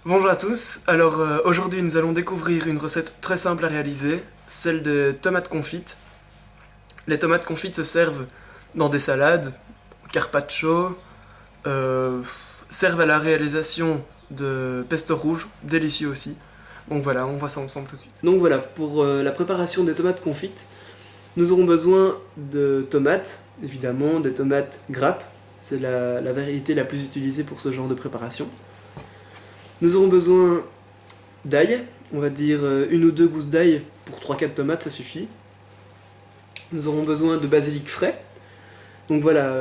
Bonjour à tous, alors aujourd'hui nous allons découvrir une recette très simple à réaliser, celle des tomates confites. Les tomates confites se servent dans des salades, carpaccio, euh, servent à la réalisation de pesto rouge, délicieux aussi. Donc voilà, on voit ça ensemble tout de suite. Donc voilà, pour la préparation des tomates confites, nous aurons besoin de tomates, évidemment, des tomates grappes, c'est la variété la plus utilisée pour ce genre de préparation. Nous aurons besoin d'ail, on va dire une ou deux gousses d'ail pour 3-4 tomates, ça suffit. Nous aurons besoin de basilic frais. Donc voilà,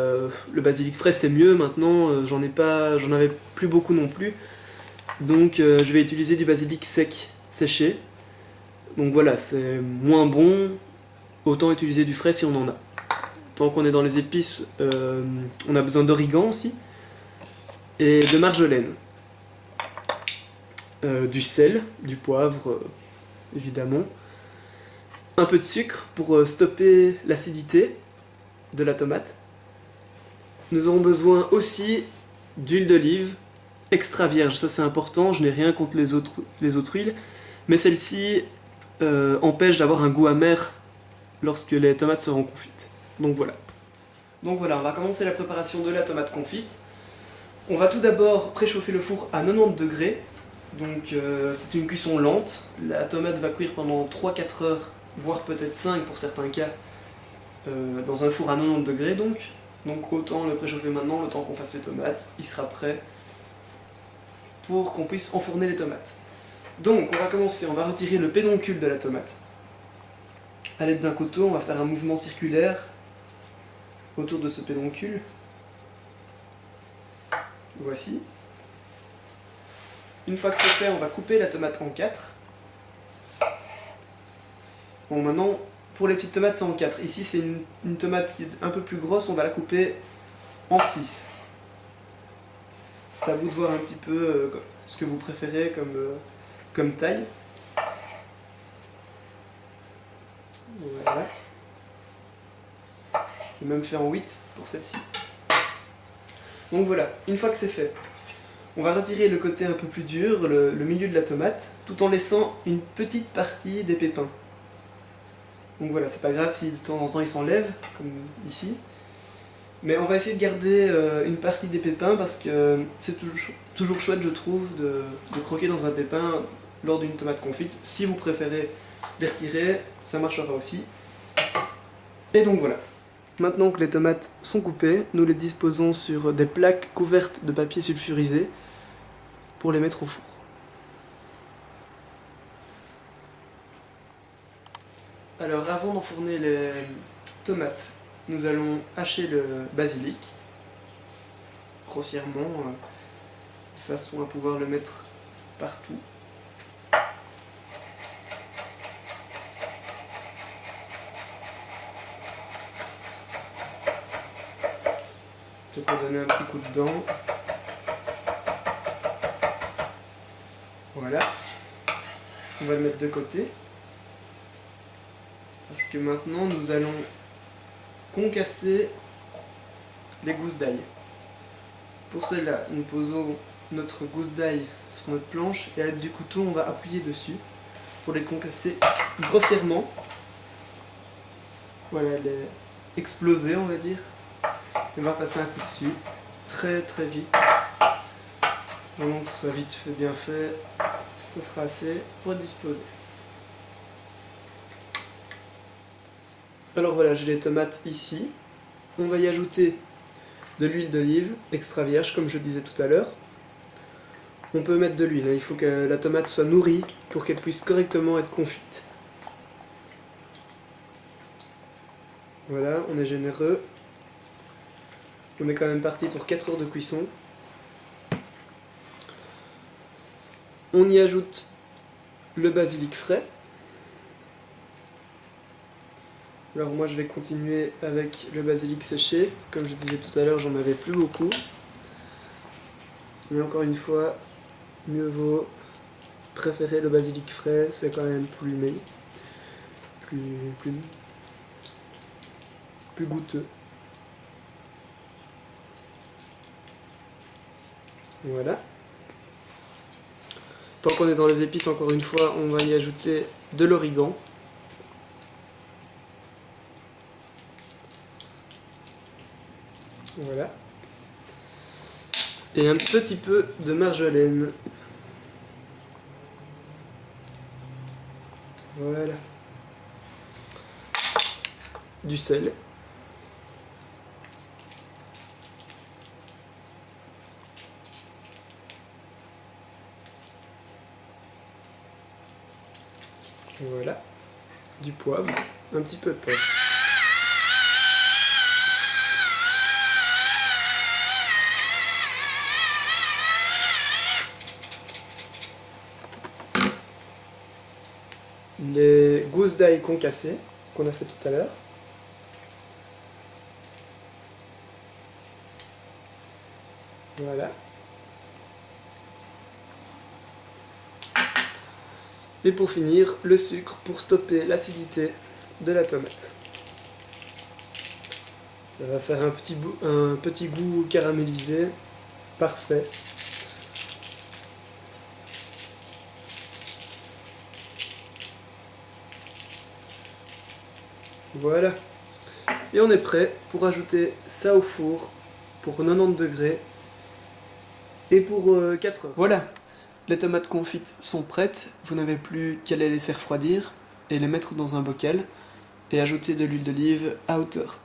le basilic frais c'est mieux maintenant, j'en avais plus beaucoup non plus. Donc je vais utiliser du basilic sec, séché. Donc voilà, c'est moins bon, autant utiliser du frais si on en a. Tant qu'on est dans les épices, on a besoin d'origan aussi, et de marjolaine. Du sel, du poivre, évidemment. Un peu de sucre pour stopper l'acidité de la tomate. Nous aurons besoin aussi d'huile d'olive extra vierge, ça c'est important, je n'ai rien contre les autres huiles, mais celle-ci empêche d'avoir un goût amer lorsque les tomates seront confites. Donc voilà. Donc voilà, on va commencer la préparation de la tomate confite. On va tout d'abord préchauffer le four à 90 degrés, donc c'est une cuisson lente. La tomate va cuire pendant 3-4 heures, voire peut-être 5 pour certains cas, dans un four à 90 degrés donc. Donc autant le préchauffer maintenant, le temps qu'on fasse les tomates, il sera prêt pour qu'on puisse enfourner les tomates. Donc on va commencer, on va retirer le pédoncule de la tomate. A l'aide d'un couteau, on va faire un mouvement circulaire autour de ce pédoncule. Voici. Une fois que c'est fait, on va couper la tomate en 4. Bon, maintenant, pour les petites tomates, c'est en 4. Ici, c'est une tomate qui est un peu plus grosse, on va la couper en 6. C'est à vous de voir un petit peu ce que vous préférez comme taille. Voilà. J'ai même fait en 8 pour celle-ci. Donc voilà, une fois que c'est fait, on va retirer le côté un peu plus dur, le milieu de la tomate, tout en laissant une petite partie des pépins. Donc voilà, c'est pas grave si de temps en temps ils s'enlèvent, comme ici. Mais on va essayer de garder une partie des pépins parce que c'est toujours chouette, je trouve, de croquer dans un pépin lors d'une tomate confite. Si vous préférez les retirer, ça marchera aussi. Et donc voilà. Maintenant que les tomates sont coupées, nous les disposons sur des plaques couvertes de papier sulfurisé pour les mettre au four. Alors avant d'enfourner les tomates, nous allons hacher le basilic grossièrement, de façon à pouvoir le mettre partout. Peut-être donner un petit coup de dent. Voilà. On va le mettre de côté. Parce que maintenant nous allons concasser les gousses d'ail. Pour cela, nous posons notre gousse d'ail sur notre planche et à l'aide du couteau, on va appuyer dessus pour les concasser grossièrement. Voilà, les exploser, on va dire. Et on va passer un coup dessus, très très vite. Vraiment que ce soit vite fait, bien fait, ça sera assez pour être disposé. Alors voilà, j'ai les tomates ici. On va y ajouter de l'huile d'olive extra vierge, comme je disais tout à l'heure. On peut mettre de l'huile, il faut que la tomate soit nourrie pour qu'elle puisse correctement être confite. Voilà, on est généreux. On est quand même parti pour 4 heures de cuisson. On y ajoute le basilic frais. Alors moi je vais continuer avec le basilic séché. Comme je disais tout à l'heure, j'en avais plus beaucoup. Et encore une fois, mieux vaut préférer le basilic frais, c'est quand même plus mûr, plus goûteux. Voilà. Tant qu'on est dans les épices, encore une fois, on va y ajouter de l'origan. Voilà. Et un petit peu de marjolaine. Voilà. Du sel. Voilà. Du poivre. Un petit peu de poivre. Les gousses d'ail concassées qu'on a fait tout à l'heure. Voilà. Et pour finir, le sucre pour stopper l'acidité de la tomate. Ça va faire un petit goût caramélisé, parfait. Voilà. Et on est prêt pour ajouter ça au four pour 90 degrés et pour 4 heures. Voilà, les tomates confites sont prêtes. Vous n'avez plus qu'à les laisser refroidir et les mettre dans un bocal et ajouter de l'huile d'olive à hauteur.